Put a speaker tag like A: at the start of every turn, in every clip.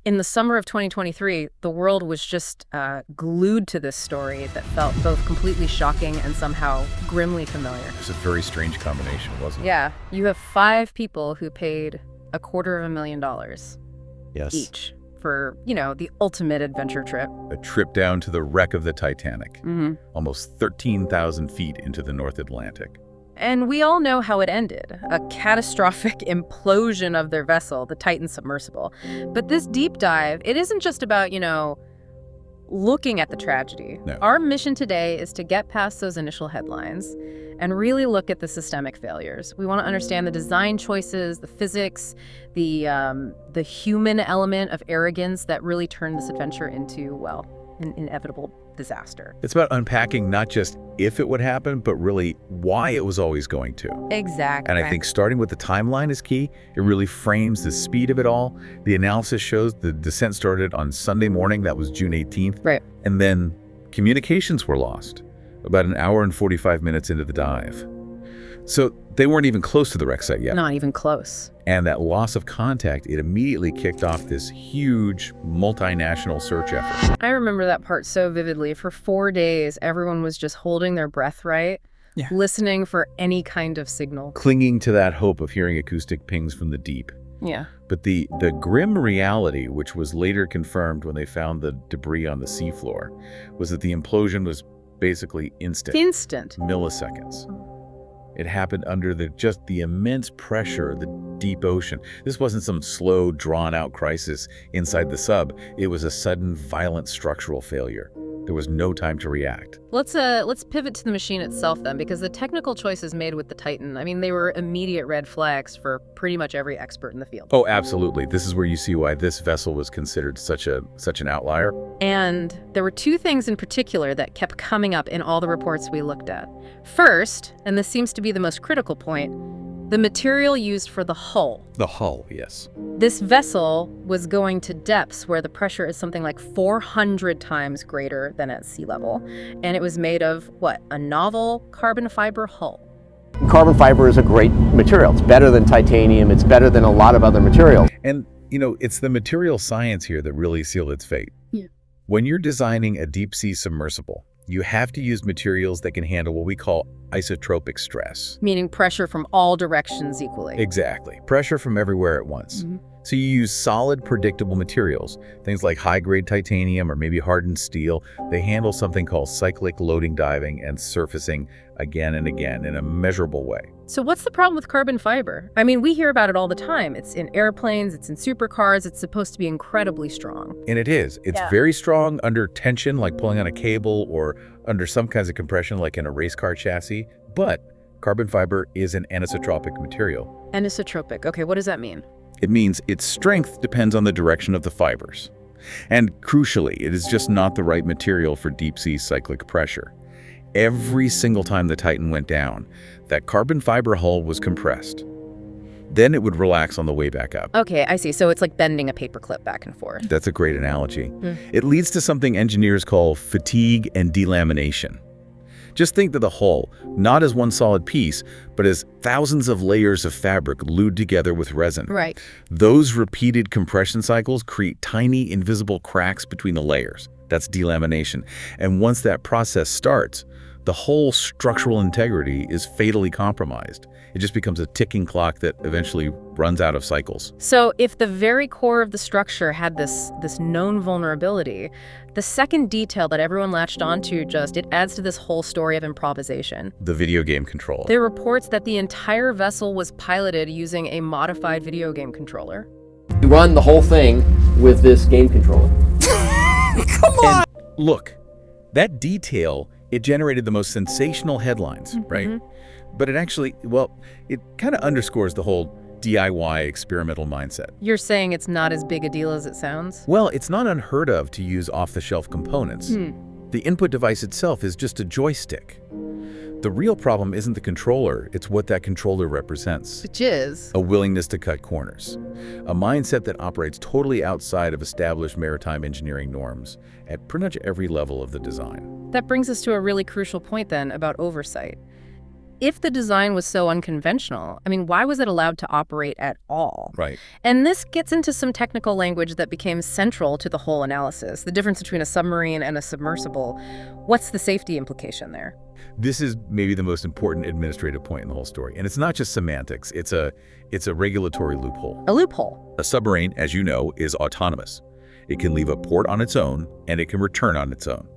A: In the summer of 2023, the world was just glued to this story that felt both completely shocking and somehow grimly familiar.
B: It's a very strange combination, wasn't it?
A: Yeah, you have 5 people who paid $250,000
B: Yes.
A: each for, the ultimate adventure trip.
B: A trip down to the wreck of the Titanic,
A: Mm-hmm.
B: almost 13,000 feet into the North Atlantic.
A: And we all know how it ended, a catastrophic implosion of their vessel, the Titan Submersible. But this deep dive, it isn't just about, looking at the tragedy.
B: No.
A: Our mission today is to get past those initial headlines and really look at the systemic failures. We want to understand the design choices, the physics, the human element of arrogance that really turned this adventure into, an inevitable disaster.
B: It's about unpacking not just if it would happen, but really why it was always going to.
A: Exactly.
B: And I think starting with the timeline is key. It really frames the speed of it all. The analysis shows the descent started on Sunday morning, that was June 18th.
A: Right.
B: And then communications were lost about an hour and 45 minutes into the dive. So they weren't even close to the wreck site yet.
A: Not even close.
B: And that loss of contact, it immediately kicked off this huge multinational search effort.
A: I remember that part so vividly. For 4 days, everyone was just holding their breath, right?
B: Yeah.
A: Listening for any kind of signal.
B: Clinging to that hope of hearing acoustic pings from the deep.
A: Yeah.
B: But the grim reality, which was later confirmed when they found the debris on the seafloor, was that the implosion was basically instant. Milliseconds. It happened under the immense pressure of the deep ocean. This wasn't some slow, drawn-out crisis inside the sub. It was a sudden, violent structural failure. There was no time to react.
A: Let's pivot to the machine itself then, because the technical choices made with the Titan, they were immediate red flags for pretty much every expert in the field.
B: Oh, absolutely. This is where you see why this vessel was considered such an outlier.
A: And there were 2 things in particular that kept coming up in all the reports we looked at. First, and this seems to be the most critical point, the material used for the hull.
B: The hull, yes.
A: This vessel was going to depths where the pressure is something like 400 times greater than at sea level. And it was made of, a novel carbon fiber hull.
C: Carbon fiber is a great material. It's better than titanium. It's better than a lot of other materials.
B: And, it's the material science here that really sealed its fate.
A: Yeah.
B: When you're designing a deep-sea submersible, you have to use materials that can handle what we call isotropic stress.
A: Meaning pressure from all directions equally.
B: Exactly. Pressure from everywhere at once.
A: Mm-hmm.
B: So you use solid, predictable materials, things like high-grade titanium or maybe hardened steel. They handle something called cyclic loading diving and surfacing again and again in a measurable way.
A: So what's the problem with carbon fiber? We hear about it all the time. It's in airplanes, it's in supercars, it's supposed to be incredibly strong.
B: And it is. It's very strong under tension, like pulling on a cable, or under some kinds of compression, like in a race car chassis. But carbon fiber is an anisotropic material.
A: Anisotropic. Okay, what does that mean?
B: It means its strength depends on the direction of the fibers. And crucially, it is just not the right material for deep-sea cyclic pressure. Every single time the Titan went down, that carbon fiber hull was compressed. Then it would relax on the way back up.
A: Okay, I see. So it's like bending a paperclip back and forth.
B: That's a great analogy. It leads to something engineers call fatigue and delamination. Just think of the hull, not as one solid piece, but as thousands of layers of fabric glued together with resin.
A: Right.
B: Those repeated compression cycles create tiny, invisible cracks between the layers. That's delamination. And once that process starts, the whole structural integrity is fatally compromised. It just becomes a ticking clock that eventually runs out of cycles.
A: So if the very core of the structure had this known vulnerability, the second detail that everyone latched onto it adds to this whole story of improvisation.
B: The video game control.
A: There are reports that the entire vessel was piloted using a modified video game controller.
C: You run the whole thing with this game controller.
B: Come on! And look, that detail, it generated the most sensational headlines, right? But it actually, it kind of underscores the whole DIY experimental mindset.
A: You're saying it's not as big a deal as it sounds?
B: Well, it's not unheard of to use off-the-shelf components. The input device itself is just a joystick. The real problem isn't the controller, it's what that controller represents.
A: Which is?
B: A willingness to cut corners. A mindset that operates totally outside of established maritime engineering norms at pretty much every level of the design.
A: That brings us to a really crucial point then about oversight. if the design was so unconventional, I mean, why was it allowed to operate at all?
B: Right.
A: And this gets into some technical language that became central to the whole analysis, the difference between a submarine and a submersible. What's the safety implication there?
B: This is maybe the most important administrative point in the whole story. And it's not just semantics. It's a regulatory loophole.
A: A loophole.
B: A submarine, as you know, is autonomous. It can leave a port on its own, and it can return on its own.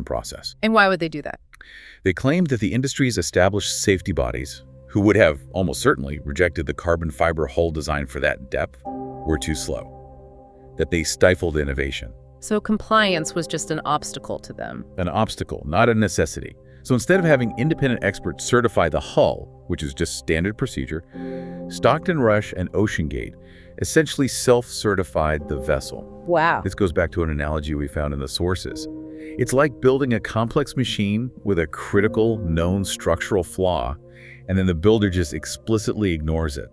B: Process.
A: And why would they do that?
B: They claimed that the industry's established safety bodies, who would have almost certainly rejected the carbon fiber hull design for that depth, were too slow, that they stifled innovation.
A: So compliance was just an obstacle to them.
B: An obstacle, not a necessity. So instead of having independent experts certify the hull, which is just standard procedure, Stockton Rush and OceanGate essentially self-certified the vessel.
A: Wow.
B: This goes back to an analogy we found in the sources. It's like building a complex machine with a critical, known structural flaw, and then the builder just explicitly ignores it.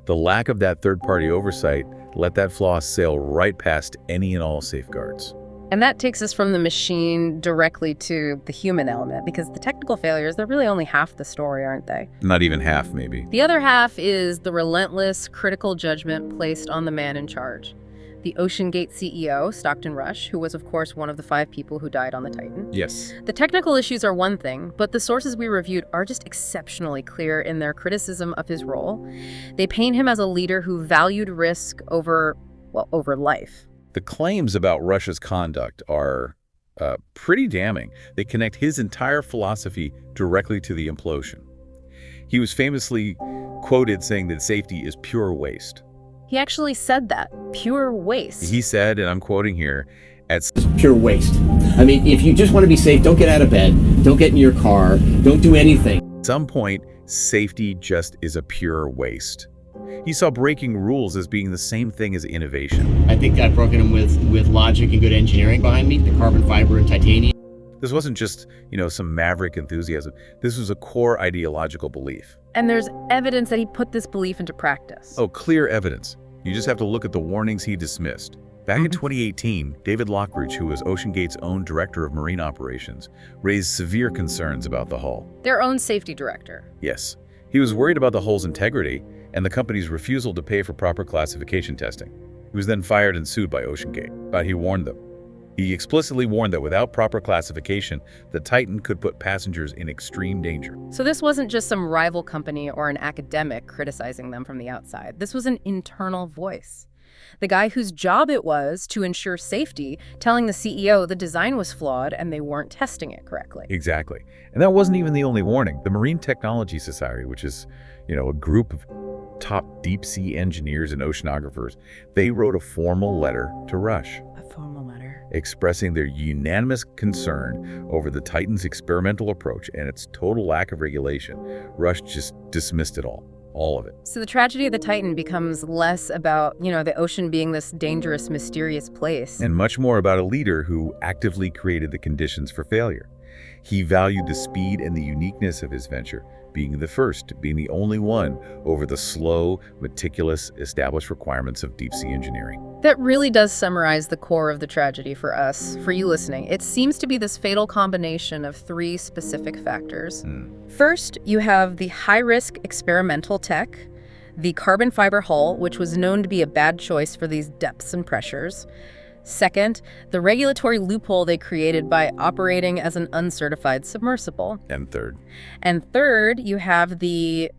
B: The lack of that third-party oversight let that flaw sail right past any and all safeguards.
A: And that takes us from the machine directly to the human element, because the technical failures, they're really only half the story, aren't they?
B: Not even half, maybe.
A: The other half is the relentless, critical judgment placed on the man in charge. The OceanGate CEO, Stockton Rush, who was, of course, one of the 5 people who died on the Titan.
B: Yes.
A: The technical issues are one thing, but the sources we reviewed are just exceptionally clear in their criticism of his role. They paint him as a leader who valued risk over life.
B: The claims about Rush's conduct are pretty damning. They connect his entire philosophy directly to the implosion. He was famously quoted saying that safety is pure waste.
A: He actually said that, pure waste.
B: He said, and I'm quoting here,
C: It's pure waste. I mean, if you just want to be safe, don't get out of bed, don't get in your car, don't do anything.
B: At some point, safety just is a pure waste. He saw breaking rules as being the same thing as innovation.
C: I think I've broken them with logic and good engineering behind me, the carbon fiber and titanium.
B: This wasn't just, some maverick enthusiasm. This was a core ideological belief.
A: And there's evidence that he put this belief into practice.
B: Oh, clear evidence. You just have to look at the warnings he dismissed. Back in 2018, David Lockridge, who was OceanGate's own director of marine operations, raised severe concerns about the hull.
A: Their own safety director.
B: Yes. He was worried about the hull's integrity and the company's refusal to pay for proper classification testing. He was then fired and sued by OceanGate, but he warned them. He explicitly warned that without proper classification, the Titan could put passengers in extreme danger.
A: So this wasn't just some rival company or an academic criticizing them from the outside. This was an internal voice. The guy whose job it was to ensure safety, telling the CEO the design was flawed and they weren't testing it correctly.
B: Exactly. And that wasn't even the only warning. The Marine Technology Society, which is, a group of top deep-sea engineers and oceanographers, they wrote a formal letter to Rush.
A: A formal letter.
B: Expressing their unanimous concern over the Titan's experimental approach and its total lack of regulation. Rush just dismissed it all of it.
A: So the tragedy of the Titan becomes less about, the ocean being this dangerous, mysterious place.
B: And much more about a leader who actively created the conditions for failure. He valued the speed and the uniqueness of his venture, being the first, being the only one, over the slow, meticulous, established requirements of deep-sea engineering.
A: That really does summarize the core of the tragedy for us, for you listening. It seems to be this fatal combination of 3 specific factors. First, you have the high-risk experimental tech, the carbon fiber hull, which was known to be a bad choice for these depths and pressures. Second, the regulatory loophole they created by operating as an uncertified submersible.
B: And third,
A: you have the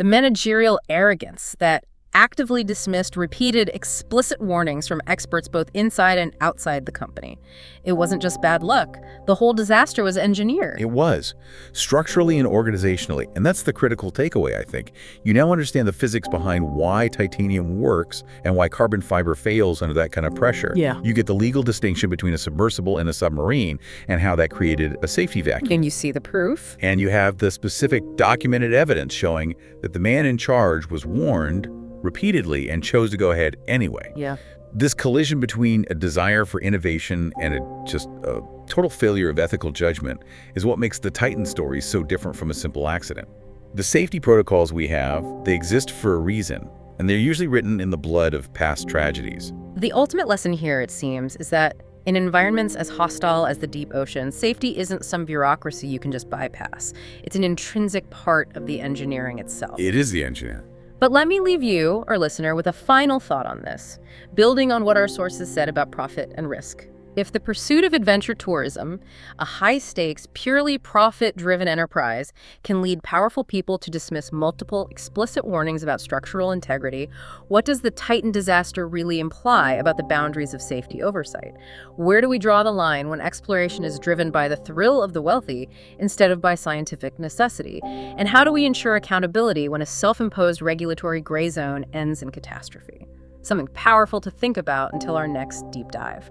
A: managerial arrogance that actively dismissed repeated explicit warnings from experts both inside and outside the company. It wasn't just bad luck. The whole disaster was engineered.
B: It was, structurally and organizationally. And that's the critical takeaway, I think. You now understand the physics behind why titanium works and why carbon fiber fails under that kind of pressure.
A: Yeah.
B: You get the legal distinction between a submersible and a submarine and how that created a safety vacuum.
A: And you see the proof.
B: And you have the specific documented evidence showing that the man in charge was warned repeatedly and chose to go ahead anyway.
A: Yeah.
B: This collision between a desire for innovation and just a total failure of ethical judgment is what makes the Titan story so different from a simple accident. The safety protocols we have, they exist for a reason, and they're usually written in the blood of past tragedies.
A: The ultimate lesson here, it seems, is that in environments as hostile as the deep ocean, safety isn't some bureaucracy you can just bypass. It's an intrinsic part of the engineering itself.
B: It is the engineering.
A: But let me leave you, our listener, with a final thought on this, building on what our sources said about profit and risk. If the pursuit of adventure tourism, a high-stakes, purely profit-driven enterprise, can lead powerful people to dismiss multiple explicit warnings about structural integrity, what does the Titan disaster really imply about the boundaries of safety oversight? Where do we draw the line when exploration is driven by the thrill of the wealthy instead of by scientific necessity? And how do we ensure accountability when a self-imposed regulatory gray zone ends in catastrophe? Something powerful to think about until our next deep dive.